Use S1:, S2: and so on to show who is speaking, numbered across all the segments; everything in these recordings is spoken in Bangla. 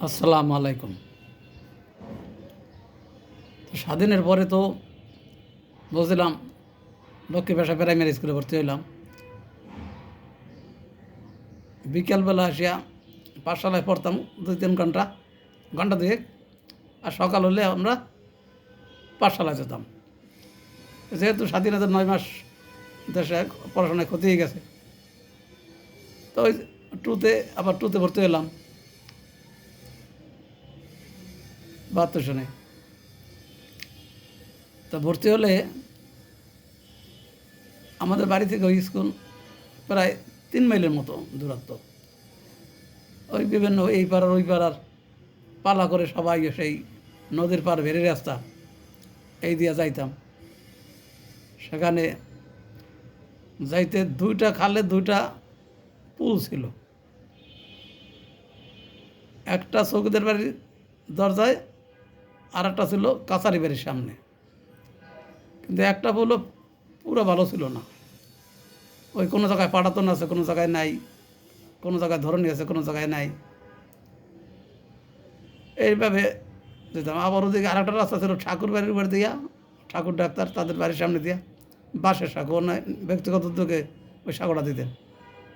S1: আসসালামু আলাইকুম। তো স্বাধীনের পরে তো বুঝলাম লক্ষ্মী ভাষা প্রাইমারি স্কুলে ভর্তি হইলাম। বিকেলবেলা আসিয়া পাঠশালায় পড়তাম 2-3 ঘন্টা, ঘন্টা দুয়েক। আর সকাল হলে আমরা পাঠশালায় যেতাম। যেহেতু স্বাধীনতার 9 মাস দেশে পড়াশোনায় ক্ষতি হয়ে গেছে, তো ওই টুতে ভর্তি হলাম 72 সনে। তা ভর্তি হলে আমাদের বাড়ি থেকে ওই স্কুল প্রায় 3 মাইলের মতো দূরত্ব। ওই বিভিন্ন এই পাড়ার ওই পাড়ার পালা করে সবাই সেই নদীর পার ভেরি রাস্তা এই দিয়ে যাইতাম। সেখানে যাইতে 2টা খালে 2টা পুল ছিল। একটা চৌকিদার বাড়ির দরজায়, আর একটা ছিল কাছারি বাড়ির সামনে। কিন্তু একটা পুলও পুরো ভালো ছিল না। ওই কোনো জায়গায় পাটাতন আছে, কোনো জায়গায় নাই, কোনো জায়গায় ধরনী আছে, কোনো জায়গায় নাই, এইভাবে যেতাম। আবার ওদিকে আর একটা রাস্তা ছিল ঠাকুর বাড়ির উপর দিয়া, ঠাকুর ডাক্তার তাদের বাড়ির সামনে দিয়া বাঁশের সাঁকো, নয় ব্যক্তিগত উদ্যোগে ওই সাঁকোটা দিতেন।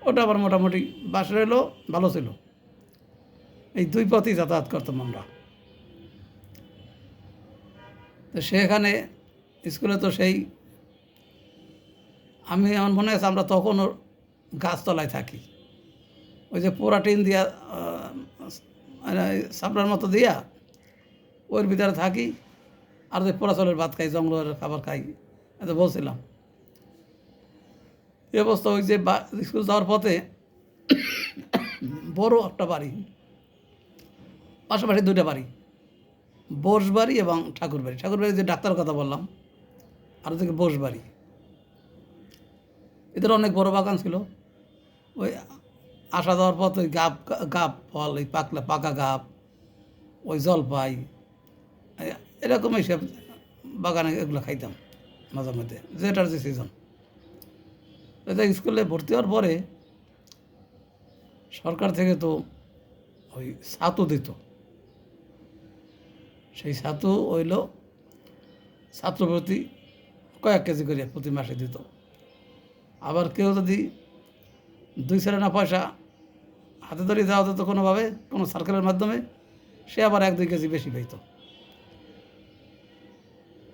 S1: ওটা আবার মোটামুটি বাঁশের এলো ভালো ছিল। এই 2 পথেই যাতায়াত করতাম আমরা। তো সেখানে স্কুলে তো সেই আমার মনে আছে আমরা তখনও গাছতলায় থাকি। ওই যে পোড়া টিন দিয়া সাপড়ার মতো দিয়া ওর ভিতরে থাকি, আর যে পোড়া চালের ভাত খাই, জঙ্গলের খাবার খাই, এত বলছিলাম। এই অবস্থা। ওই যে স্কুল যাওয়ার পথে বড় একটা বাড়ি, পাশাপাশি 2টা বাড়ি, বোস বাড়ি এবং ঠাকুর বাড়ি। ঠাকুর বাড়ি যে ডাক্তারের কথা বললাম, আর ওদিকে বোস বাড়ি। এদের অনেক বড় বাগান ছিল। ওই আসা যাওয়ার পথ ওই গাব ফল, ওই পাকা গাব, ওই জলপাই, এরকম এইসব বাগানে এগুলো খাইতাম মাঝে মধ্যে, যেটার যে সিজন। এটা স্কুলে ভর্তি হওয়ার পরে সরকার থেকে তো ওই ছাতু দিত। সেই ছাতু হইল ছাত্রপ্রতি কয়েক কেজি করে প্রতি মাসে দিত। আবার কেউ যদি 2 সের পয়সা হাতে ধরে দেওয়া হতো কোনোভাবে, কোনো সার্কেলের মাধ্যমে, সে আবার 1-2 কেজি বেশি পেত।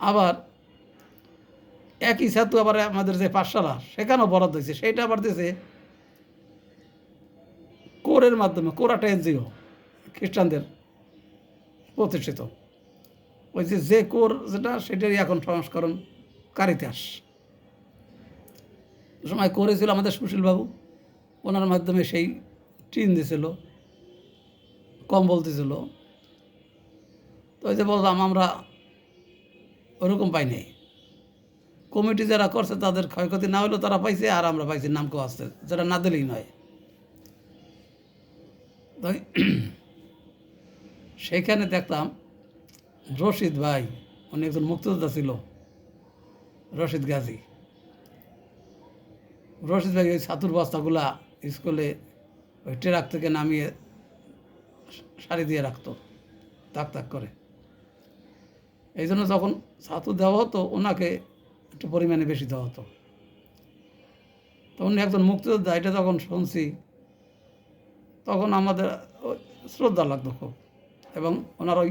S1: আবার একই ছাতু আবার আমাদের যে পাঠশালা সেখানেও বরাদ্দ হয়েছে, সেইটা আবার দিয়েছে কোরের মাধ্যমে। কোর একটা এনজিও, খ্রিস্টানদের প্রতিষ্ঠিত। ওই যে কোর যেটা, সেটারই এখন সংস্করণ কারিতাস। সময় করেছিল আমাদের সুশীলবাবু, ওনার মাধ্যমে সেই টিন দিয়েছিল, কম্বল দিয়েছিল। তো ওই যে বললাম আমরা ওরকম পাই নাই। কমিটি যারা করছে তাদের ক্ষয়ক্ষতি না হলেও তারা পাইছে, আর আমরা পাইছি নামকেও আসছে, যেটা না দিলেই নয়। তো সেইখানে দেখতাম রশিদ ভাই, উনি একজন মুক্তিযোদ্ধা ছিল, রশিদ গাজী। রশিদ ভাই ওই ছাতুর বস্তাগুলা স্কুলে ওই ট্রাক থেকে নামিয়ে সারি দিয়ে রাখতো, তাক তাক করে। এই জন্য যখন ছাতু দেওয়া হতো ওনাকে একটু পরিমাণে বেশি দেওয়া হতো। তো উনি একজন মুক্তিযোদ্ধা, এটা যখন শুনছি তখন আমাদের শ্রদ্ধা লাগতো খুব। এবং ওনার ওই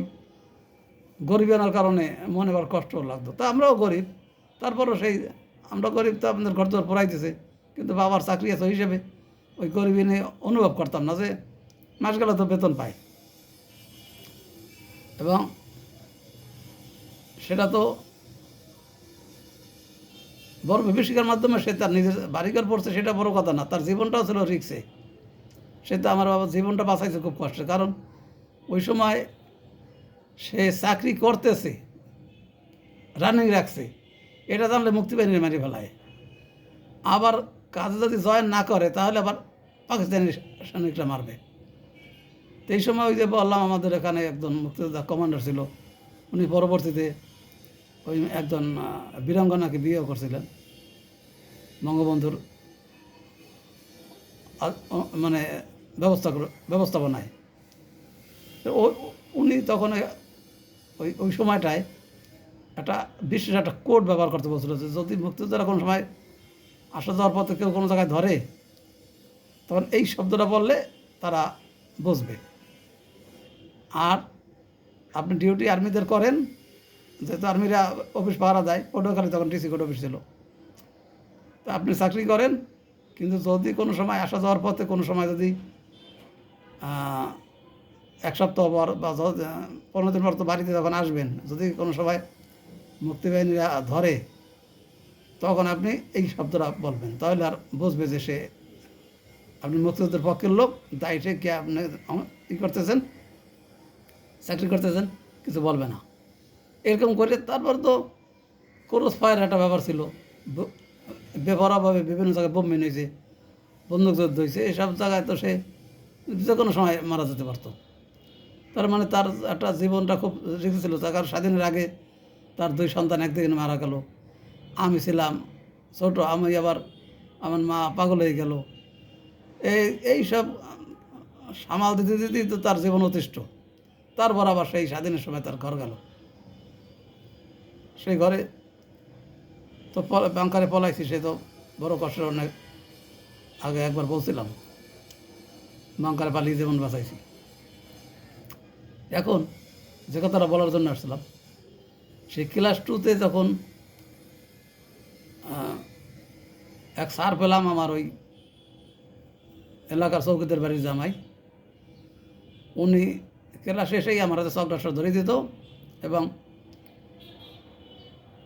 S1: গরিবের কারণে মনে আবার কষ্টও লাগতো। তা আমরাও গরিব, তারপরও সেই আমরা গরিব, তো আপনাদের ঘর দোয়ার পড়াইতেছে, কিন্তু বাবার চাকরি আছে হিসেবে ওই গরিবী নিয়ে অনুভব করতাম না যে মাস গেলে তো বেতন পাই। এবং সেটা তো বড় বিভীষিকার মাধ্যমে সে তার নিজের বাড়িঘর পড়ছে, সেটা বড় কথা না, তার জীবনটাও ছিল রিক্সে। সে তো আমার বাবা জীবনটা বাঁচাইছে খুব কষ্টে, কারণ ওই সময় সে চাকরি করতেছে, রানিং রাখছে, এটা জানলে মুক্তিবাহিনী মারি ফেলায়। আবার কাজে যদি জয়েন না করে তাহলে আবার পাকিস্তানি সৈনিকরা মারবে। তো এই সময় ওই যে বললাম আমাদের এখানে একজন মুক্তিযোদ্ধা কমান্ডার ছিল, উনি পরবর্তীতে ওই একজন বীরাঙ্গনাকে বিয়েও করছিলেন বঙ্গবন্ধুর মানে ব্যবস্থাপনায়। তো উনি তখন ওই ওই সময়টায় একটা বিশেষ একটা কোড ব্যবহার করতে বলছিল যে যদি মুক্তিযোদ্ধারা কোনো সময় আসা যাওয়ার পথে কেউ কোনো জায়গায় ধরে তখন এই শব্দটা বললে তারা বুঝবে। আর আপনি ডিউটি আর্মিদের করেন, যেহেতু আর্মিরা অফিস পাহারা দেয়, পটুয়াখালী তখন ডিসি কোড অফিস ছিল, তো আপনি চাকরি করেন, কিন্তু যদি কোনো সময় আসা যাওয়ার পথে কোনো সময় যদি এক সপ্তাহ পর বা 15 দিন পর তো বাড়িতে যখন আসবেন, যদি কোনো সময় মুক্তিবাহিনীরা ধরে তখন আপনি এই শব্দটা বলবেন, তাহলে আর বুঝবে যে সে আপনি মুক্তিযুদ্ধের পক্ষের লোক, তাই সে কি আপনি ই করতেছেন, চাকরি করতেছেন, কিছু বলবে না। এরকম করে তারপর তো ক্রস ফায়ার একটা ব্যাপার ছিল, বেপরাভাবে বিভিন্ন জায়গায় বোম হয়েছে, বন্দুক যুদ্ধ হয়েছে, এসব জায়গায় তো সে যে কোনো সময় মারা যেতে পারতো। তার মানে তার একটা জীবনটা খুব রিস্ক ছিল, তার কারণ স্বাধীনের আগে তার 2 সন্তান একদিকে মারা গেল, আমি ছিলাম ছোটো, আমি আবার আমার মা পাগল হয়ে গেল, এইসব সামাল দিতে দিতেই তো তার জীবন অতিষ্ঠ। তারপর আবার সেই স্বাধীনের সময় তার ঘর গেল, সেই ঘরে তো বাংকারে পলাইছি, সে তো বড় কষ্টের, অনেক আগে একবার বলছিলাম বাংকারে পালিয়ে জীবন বাঁচাইছি। এখন যে কথাটা বলার জন্য আসছিলাম, সেই ক্লাস 2-তে যখন এক স্যার পেলাম, আমার ওই এলাকার চৌকিদের বাড়ির জামাই, উনি ক্লাস শেষেই আমার হাতে চকটা ধরে দিত এবং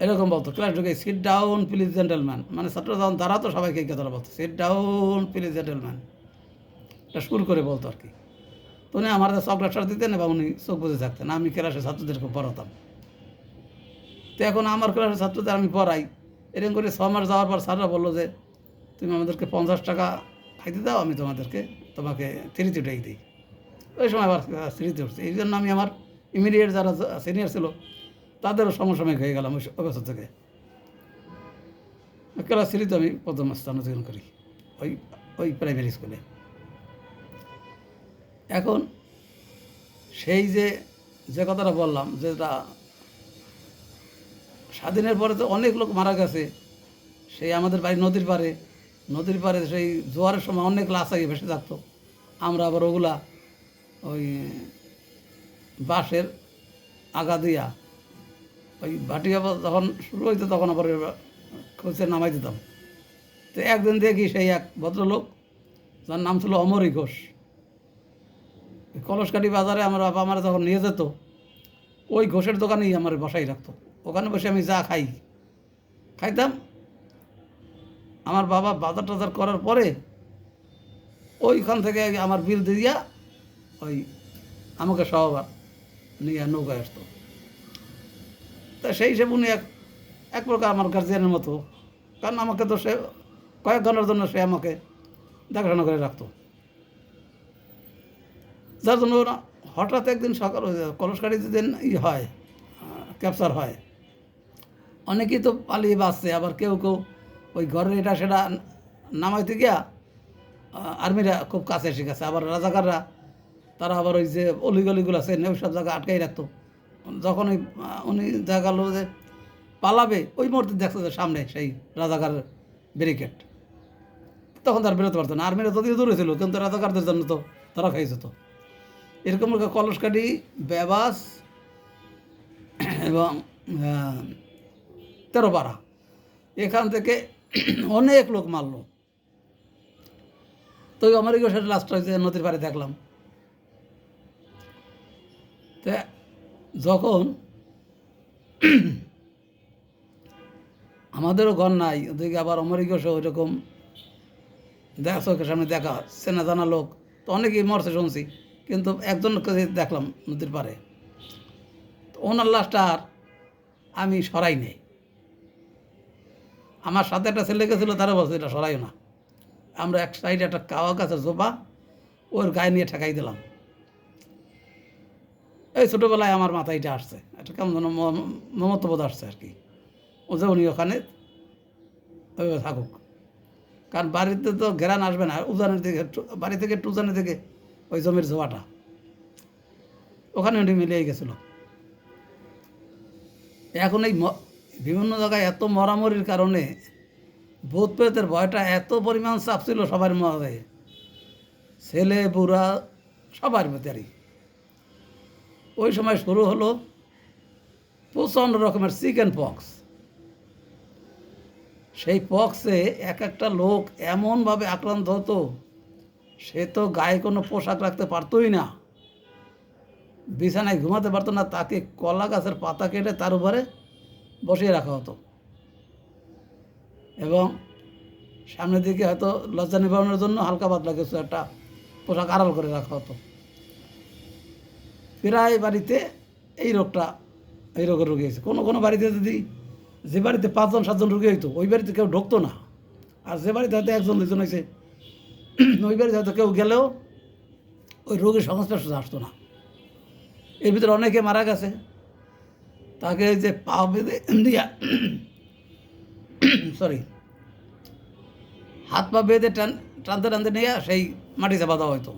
S1: এরকম বলতো, ক্লাস ঢুকে সিট ডাউন প্লিজ জেন্টেলম্যান, মানে ছাত্র যখন দাঁড়াতো সবাইকে এই কথাটা বলতো, সিট ডাউন প্লিজ জেন্টেলম্যান, এটা সুর করে বলতো আর কি। তো উনি আমার হাতে চকটা দিতেন এবং উনি চোখ বুঝে থাকতেন, আমি ক্লাসে ছাত্রদেরকে পড়াতাম। তো এখন আমার ক্লাসের ছাত্রদের আমি পড়াই, এরকম করে 6 মাস যাওয়ার পর স্যাররা বললো যে তুমি আমাদেরকে 50 টাকা খাইতে দাও, আমি তোমাকে 3 উঠাই দিই। ওই সময় আবার 3-তে উঠছে, এই জন্য আমি আমার ইমিডিয়েট যারা সিনিয়র ছিল তাদেরও সমসাময়িক হয়ে গেলাম ওই বছর থেকে। ক্লাস 3-তে আমি প্রথম স্থান অধিকার করি ওই ওই প্রাইমারি স্কুলে। এখন সেই যে কথাটা বললাম, যেটা স্বাধীনের পরে তো অনেক লোক মারা গেছে, সেই আমাদের বাড়ি নদীর পাড়ে সেই জোয়ারের সময় অনেক লাশ আগে ভেসে থাকতো, আমরা আবার ওগুলা ওই বাঁশের আগা দিয়া ওই ভাটিয়া যখন শুরু হইতো তখন আবার খোঁজে নামাই দিতাম। তো একদিন দেখি সেই এক ভদ্রলোক, যার নাম ছিল অমরী ঘোষ, কলসকাঠি বাজারে আমার বাবা আমার যখন নিয়ে যেত, ওই ঘোষের দোকানেই আমার বসাই রাখতো, ওখানে বসে আমি যা খাইতাম। আমার বাবা বাজার টাজার করার পরে ওইখান থেকে আমার বিল দিয়া ওই আমাকে সহবার নিয়ে নৌকায় আসতো। তা সেই হিসেবে উনি এক প্রকার আমার গার্জিয়ানের মতো, কারণ আমাকে তো সে কয়েক ঘন্টার জন্য সে আমাকে দেখাশোনা করে রাখতো, যার জন্য হঠাৎ একদিন সকাল কলসকাঠি যেদিন হয় ক্যাপচার হয়, অনেকেই তো পালিয়ে বাঁচছে, আবার কেউ ওই ঘরের এটা সেটা নামাইতে গিয়া আর্মিরা খুব কাছে এসে গেছে, আবার রাজাকাররা তারা আবার ওই যে অলিগলিগুলো আছে ওই সব জায়গায় আটকাই রাখতো। যখন উনি দেখা গেল যে পালাবে, ওই মুহূর্তে দেখছে যে সামনে সেই রাজাকারের ব্যারিকেড, তখন তার বেরোতে পারতো না। আর্মিরা যদিও দূরে ছিল, কিন্তু রাজাকারদের জন্য তো তারা খাই যেত। এরকম কলসকাঠি, বেবাস এবং 13পাড়া, এখান থেকে অনেক লোক মারল। তো আমার সাথে লাস্ট হয়েছে নদীর পাড়ে দেখলাম। তা যখন আমাদেরও ঘর নাই, ওদিকে আবার অমরিকসহ ওইরকম চোখের সামনে দেখা চেনা জানা লোক তো অনেকেই মরছে শুনছি, কিন্তু একজনকে দেখলাম নদীর পাড়ে, তো ওনার লাশটা আর আমি সরাই নেই। আমার সাথে একটা ছেলে গেছিলো, তারা বলছে এটা সরাইও না। আমরা এক সাইডে একটা কাওয়া গাছের জোপা ওর গায়ে নিয়ে ঠেকাই দিলাম। এই ছোটোবেলায় আমার মাথায় এটা আসছে, একটা কেমন যেন মমত্ববোধ আসছে আর কি, ও যে উনি ওখানে ওইভাবে থাকুক, কারণ বাড়িতে তো ঘেরান আসবে না, উজানের দিকে বাড়ি থেকে একটু উজানের দিকে ওই জমির জোয়াটা। ওখানে উনি মিলিয়ে গেছিলো। এখন এই বিভিন্ন জায়গায় এত মরামরির কারণে ভূত প্রেতের ভয়টা এত পরিমাণ চাপ ছিল সবার মধ্যে, ছেলে বুড়া সবার ভেতরেই। ওই সময় শুরু হলো প্রচণ্ড রকমের চিকেন পক্স। সেই পক্সে এক একটা লোক এমনভাবে আক্রান্ত হতো, সে তো গায়ে কোনো পোশাক রাখতে পারতোই না, বিছানায় ঘুমাতে পারতো না, তাকে কলা গাছের পাতা কেটে তার উপরে বসিয়ে রাখা হতো এবং সামনের দিকে হয়তো লজ্জা নিবারণের জন্য হালকা পাতলা কিছু একটা পোশাক আড়াল করে রাখা হতো। প্রায় বাড়িতে এই রোগের রোগী হয়েছে। কোনো কোনো বাড়িতে যদি, যে বাড়িতে 5জন 7জন রোগী হইতো, ওই বাড়িতে কেউ ঢুকতো না। আর যে বাড়িতে হয়তো 1জন 2জন হয়েছে, ওই বাড়িতে হয়তো কেউ গেলেও ওই রোগীর সংস্পর্শে আসতো না। এর ভিতরে অনেকে মারা গেছে। তাকে যে পা বেঁধে দিয়া হাত পা বেঁধে টানতে টানতে নিয়ে সেই মাটিতে বাঁধা হয়তো।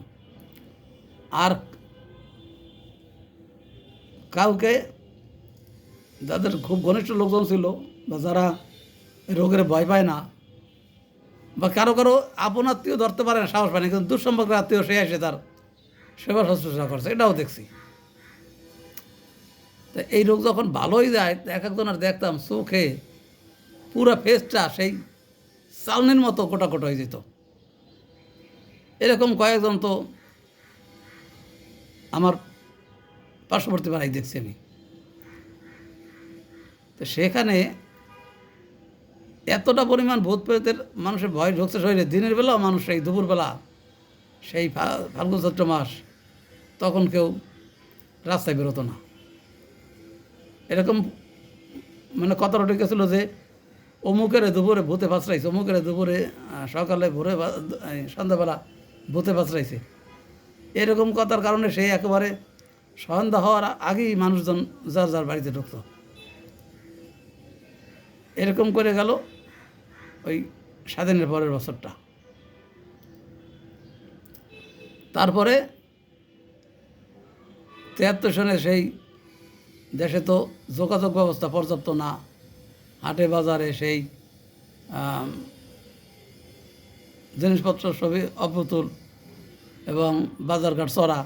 S1: আর কাউকে, যাদের খুব ঘনিষ্ঠ লোকজন ছিল বা যারা রোগের ভয় পায় না, বা কারো কারো আপন আত্মীয় ধরতে পারে না, সাহস পায় না, কিন্তু দুঃসম্পর্কের আত্মীয় সে এসে তার সেবা শুশ্রূষা করছে, এটাও দেখছি। তা এই রোগ যখন ভালোই যায়, এক একজনের দেখতাম চোখে পুরো ফেসটা সেই চালনির মতো কোটা কোটা হয়ে যেত। এরকম কয়েকজন তো আমার পার্শ্ববর্তী পাড়ায় দেখছি আমি। তো সেখানে এতটা পরিমাণ ভূত প্রেতের মানুষের ভয় ঢুকছে শরীরে, দিনের বেলাও মানুষ সেই দুপুরবেলা, সেই ফাল্গুন চৈত্র মাস, তখন কেউ রাস্তায় বেরোতো না। এরকম মানে কথা উঠে গেছিলো যে অমুকের দুপুরে ভূতে পাচড়াইছে, অমুকের দুপুরে সকালে ভোরে সন্ধ্যাবেলা ভূতে পাচড়াইছে। এরকম কথার কারণে সে একেবারে সন্ধ্যা হওয়ার আগেই মানুষজন যার যার বাড়িতে ঢুকত। এরকম করে গেল ওই স্বাধীনের পরের বছরটা। তারপরে 73 সনে সেই দেশে তো যোগাযোগ ব্যবস্থা পর্যাপ্ত না, হাটে বাজারে সেই জিনিসপত্র সবই অপ্রতুল এবং বাজারঘাট চড়া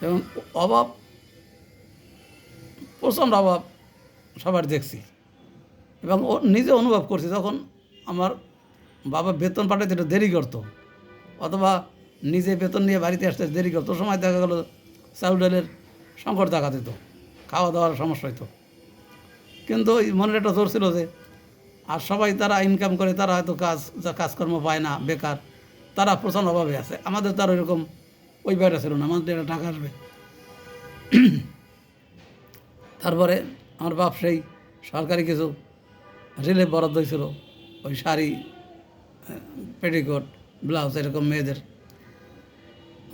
S1: এবং অভাব, প্রচণ্ড অভাব সবার দেখছি এবং নিজে অনুভব করছি। যখন আমার বাবা বেতন পাঠাইতে একটু দেরি করতো, অথবা নিজে বেতন নিয়ে বাড়িতে আসতে দেরি করতো, সময় দেখা গেলো চাউল ডালের সংকট দেখা দিত, খাওয়া দাওয়ার সমস্যা হইতো। কিন্তু ওই মনের একটা জোর ছিল যে, আর সবাই তারা ইনকাম করে, তারা হয়তো কাজকর্ম পায় না, বেকার, তারা প্রচণ্ড অভাবে আছে। আমাদের তো আর ওইরকম ওই বাইরে ছিল না, আমাদের একটা টাকা আসবে। তারপরে আমার বাপ সেই সরকারি কিছু রিলিফ বরাদ্দ হয়েছিল, ওই শাড়ি, পেটিকোট, ব্লাউজ, এরকম মেয়েদের,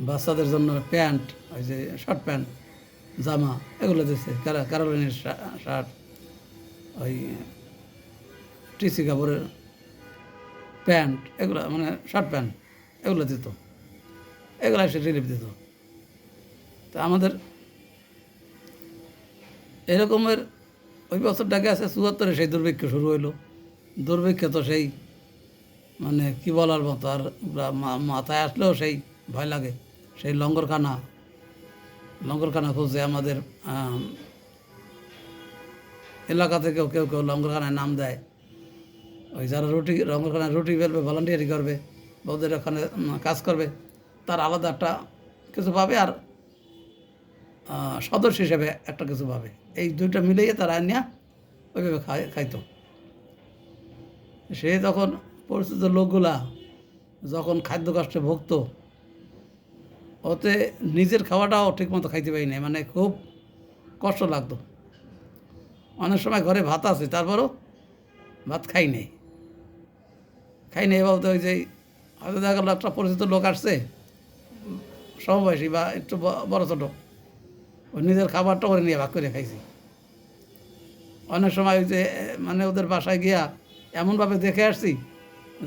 S1: বাচ্চাদের জন্য প্যান্ট, ওই যে শর্ট প্যান্ট, জামা, এগুলো দিচ্ছে, ক্যারোলিনের শার্ট, ওই টিসি কাপড়ের প্যান্ট, এগুলো মানে শর্ট প্যান্ট, এগুলো দিত, এগুলো এসে রিলিফ দিত। তা আমাদের এরকমের ওই বছরটাকে আছে 74-এ সেই দুর্ভিক্ষ শুরু হইলো। দুর্ভিক্ষ তো সেই মানে কি বলার মতো, আর মাথায় আসলেও সেই ভয় লাগে। সেই লঙ্গরখানা খুঁজছে আমাদের এলাকা থেকেও কেউ কেউ লঙ্গরখানায় নাম দেয়। ওই যারা লঙ্গরখানায় রুটি বেলবে, ভলান্টিয়ারি করবে, ওদের ওখানে কাজ করবে, তার আলাদা একটা কিছু পাবে, আর সদস্য হিসেবে একটা কিছু পাবে। এই দুইটা মিলিয়ে তারা নিয়ে ওইভাবে খাইতো। সে তখন পরিচিত লোকগুলা যখন খাদ্য কষ্টে ভুগত, ওতে নিজের খাওয়াটাও ঠিকমতো খাইতে পারি না, মানে খুব কষ্ট লাগতো। অনেক সময় ঘরে ভাত আছে, তারপরও ভাত খাই নেই বলতে ওই যে হয়তো দেখা গেলো একটা পরিচিত লোক আসছে, সমবয়সী বা একটু বড় ছোটো, ওই নিজের খাবারটা করে নিয়ে ভাগ করে খাইছি। অনেক সময় ওই যে মানে ওদের বাসায় গিয়া এমনভাবে দেখে আসছি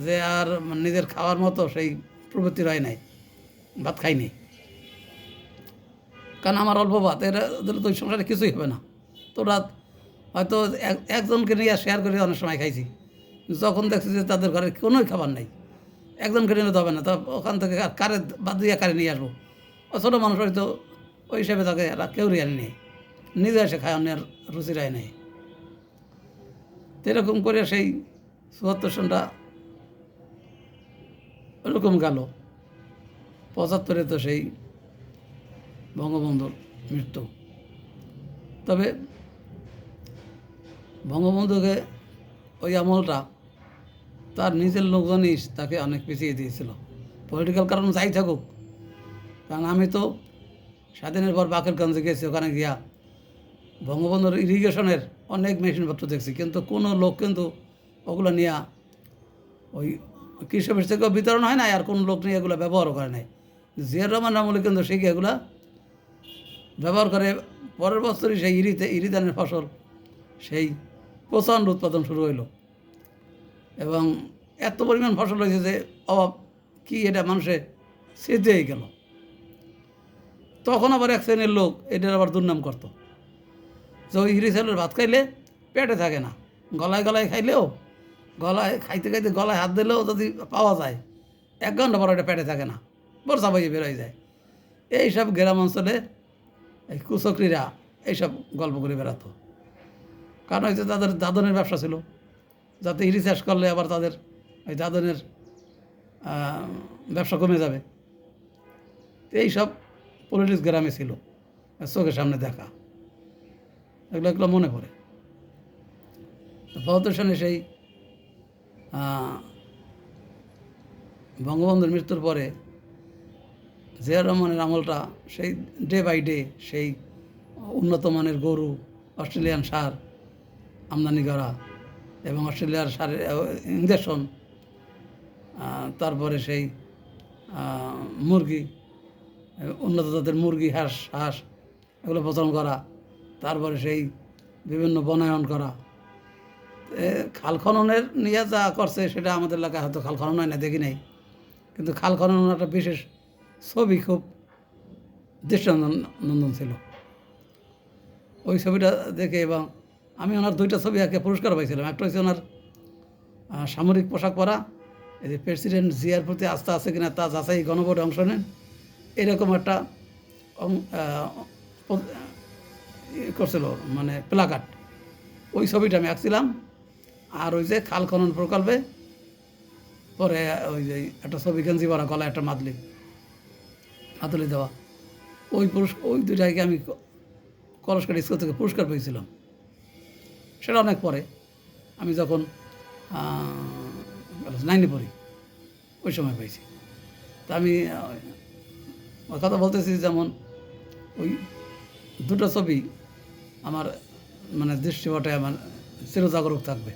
S1: যে আর নিজের খাওয়ার মতো সেই প্রবৃত্তি হয় নাই, ভাত খাই নেই। কারণ আমার অল্প ভাত এরা ওদের তো ওই সংসারে কিছুই হবে না। তো রাত হয়তো একজনকে নিয়ে শেয়ার করে অনেক সময় খাইছি, যখন দেখছি যে তাদের ঘরে কোনোই খাবার নাই, একজনকে নিলে তো হবে না, তা ওখান থেকে কারে বাদ দিয়ে কারে নিয়ে আসবো। ও ছোটো মানুষ হয়তো ওই হিসাবে তাকে কেউ রিয়ানি নেই, নিজে এসে খায়, অন্যের রুচি রায় নেই। তো এরকম করে সেই ৭৪ সনটা ওরকম গেল। ৭৫-এ তো সেই বঙ্গবন্ধুর মৃত্যু। তবে বঙ্গবন্ধুকে ওই আমলটা তার নিজের লোকজনই তাকে অনেক পিছিয়ে দিয়েছিল, পলিটিক্যাল কারণ যাই থাকুক। কারণ আমি তো স্বাধীনের পর বাকেরগঞ্জে গেছি, ওখানে গিয়া বঙ্গবন্ধুর ইরিগেশনের অনেক মেশিনপত্র দেখছি, কিন্তু কোনো লোক কিন্তু ওগুলো নিয়ে ওই কৃষি অফিস থেকেও বিতরণ হয় না, আর কোনো লোক নিয়ে এগুলো ব্যবহারও করে নাই। জিয়াউর রহমান আমলে কিন্তু শিখে এগুলা ব্যবহার করে। পরের বছরই সেই ইরি ধানের ফসল সেই প্রচণ্ড উৎপাদন শুরু হইল, এবং এত পরিমাণ ফসল হয়েছে যে অভাব কি এটা মানুষে সেজেই গেল। তখন আবার এক শ্রেণীর লোক এটার আবার দুর্নাম করতো যে ওই ইরি চালের ভাত খাইলে পেটে থাকে না, গলায় গলায় খাইলেও, গলায় খাইতে খাইতে গলায় হাত দিলেও যদি পাওয়া যায় 1 ঘন্টা পর এটা পেটে থাকে না, বর্ষা বইয়ে বেরোয় যায়। এইসব গ্রাম অঞ্চলে এই কুচক্রীরা এইসব গল্প করে বেড়াতো। কারণ হয়তো তাদের দাদনের ব্যবসা ছিল, যাতে ইরি চাষ করলে আবার তাদের ওই দাদনের ব্যবসা কমে যাবে। এইসব পলিটিক্স গ্রামে ছিল, চোখের সামনে দেখা, এগুলো মনে পড়ে। ৭৫ সনে সেই বঙ্গবন্ধুর মৃত্যুর পরে জিয়াউর রহমানের আমলটা সেই ডে বাই ডে সেই উন্নত মানের গরু, অস্ট্রেলিয়ান সার আমদানি করা, এবং অস্ট্রেলিয়ার সারের ইঞ্জেকশন, তারপরে সেই মুরগি, উন্নত জাতের মুরগি, হাঁস এগুলো প্রচলন করা, তারপরে সেই বিভিন্ন বনায়ন করা। খাল খননের নিয়ে যা করছে সেটা আমাদের এলাকায় হয়তো খাল খনন হয় না, দেখি নাই, কিন্তু খাল খনন একটা বিশেষ ছবি খুব দৃষ্টানন্দন ছিল ওই ছবিটা দেখে। এবং আমি ওনার 2টা ছবি আঁকে পুরস্কার পাইছিলাম। একটা হচ্ছে ওনার সামরিক পোশাক পরা, এই যে প্রেসিডেন্ট জিয়ার প্রতি আস্থা আছে কিনা তা যাচাই, গণভোটে অংশ নেন, এরকম একটা করছিল, মানে প্লাকার্ড, ওই ছবিটা আমি আঁকছিলাম। আর ওই যে খাল খনন প্রকল্পে পরে ওই যে একটা ছবি, গেঞ্জি পরা, গলায় একটা মাদুলি দেওয়া, ওই 2টাকে আমি কলসকাট স্কুল থেকে পুরস্কার পেয়েছিলাম। সেটা অনেক পরে, আমি যখন 9-এ পড়ি ওই সময় পেয়েছি। তা আমি ওই কথা বলতেছি, যেমন ওই 2টা ছবি আমার মানে দৃষ্টিপটে আমার চিরজাগরুক থাকবে।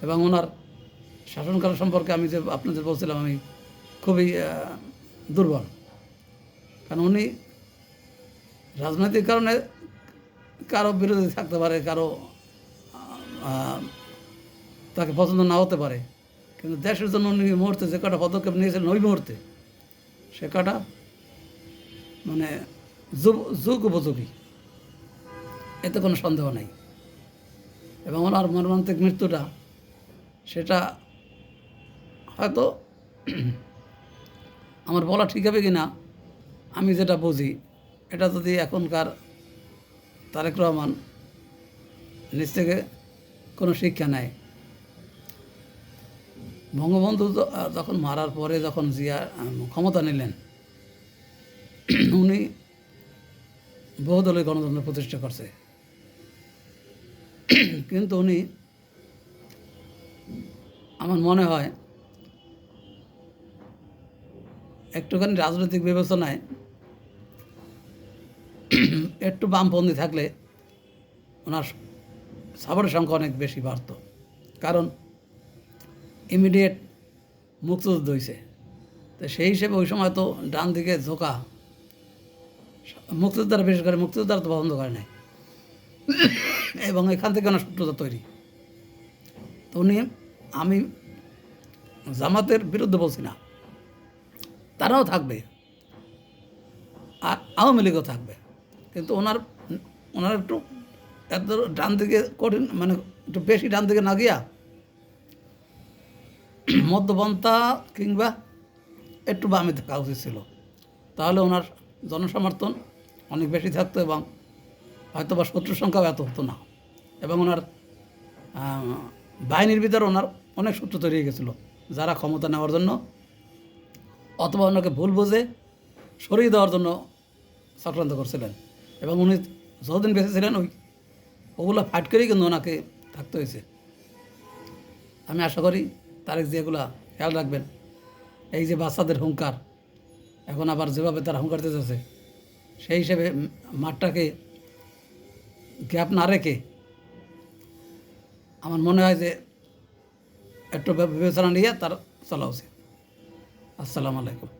S1: এবং ওনার শাসনকাল সম্পর্কে আমি যে আপনাদের বলছিলাম, আমি খুবই দুর্বল, কারণ উনি রাজনৈতিক কারণে কারো বিরোধী থাকতে পারে, কারো তাকে পছন্দ না হতে পারে, কিন্তু দেশের জন্য উনি মুহূর্তে যে কটা পদক্ষেপ নিয়েছিলেন ওই মুহূর্তে, সে কটা মানে যুগ উপযোগী, এতে কোনো সন্দেহ নেই। এবং ওনার মর্মান্তিক মৃত্যুটা, সেটা হয়তো আমার বলা ঠিক হবে কি না, আমি যেটা বুঝি, এটা যদি এখনকার তারেক রহমান নিজ থেকে কোনো শিক্ষা নেয়, বঙ্গবন্ধু যখন মারার পরে যখন জিয়া ক্ষমতা নিলেন, উনি বহুদলীয় গণতন্ত্র প্রতিষ্ঠা করছে, কিন্তু উনি আমার মনে হয় একটুখানি রাজনৈতিক বিবেচনায় একটু বামপন্থী থাকলে ওনার সাপোর্টের সংখ্যা অনেক বেশি বাড়ত। কারণ ইমিডিয়েট মুক্তিযুদ্ধ হয়েছে, তো সেই হিসেবে ওই সময় তো ডান দিকে ঝোঁকা, মুক্তিযোদ্ধারা বিশেষ করে মুক্তিযোদ্ধারা তো পছন্দ করে নাই, এবং এখান থেকে ওনার শত্রুতা তৈরি। তো উনি, আমি জামাতের বিরুদ্ধে বলছি না, তারাও থাকবে, আর আওয়ামী লীগও থাকবে, কিন্তু ওনার ওনার একটু এত ডান দিকে কঠিন, মানে একটু বেশি ডান দিকে না গিয়া মধ্যপন্থা কিংবা একটু বামে থাকা উচিত ছিল। তাহলে ওনার জনসমর্থন অনেক বেশি থাকতো এবং হয়তো বা শত্রুর সংখ্যাও এত হতো না। এবং ওনার বাহিনীর ভিতরে ওনার অনেক শত্রু তৈরি হয়ে গেছিলো, যারা ক্ষমতা নেওয়ার জন্য অথবা ওনাকে ভুল বুঝে সরিয়ে দেওয়ার জন্য চক্রান্ত করছিলেন। এবং উনি যতদিন বেঁচে ছিলেন ওগুলো ফাইট করেই কিন্তু ওনাকে থাকতে হয়েছে। আমি আশা করি তারেক জিয়াগুলা খেয়াল রাখবেন। এই যে বাচ্চাদের হুঙ্কার, এখন আবার যেভাবে তারা হুঙ্কার দিতেছে, সেই হিসেবে মাঠটাকে গ্যাপ না রেখে আমার মনে হয় যে একটু বিবেচনা নিয়ে তার চলা উচিত। আসসালামু আলাইকুম।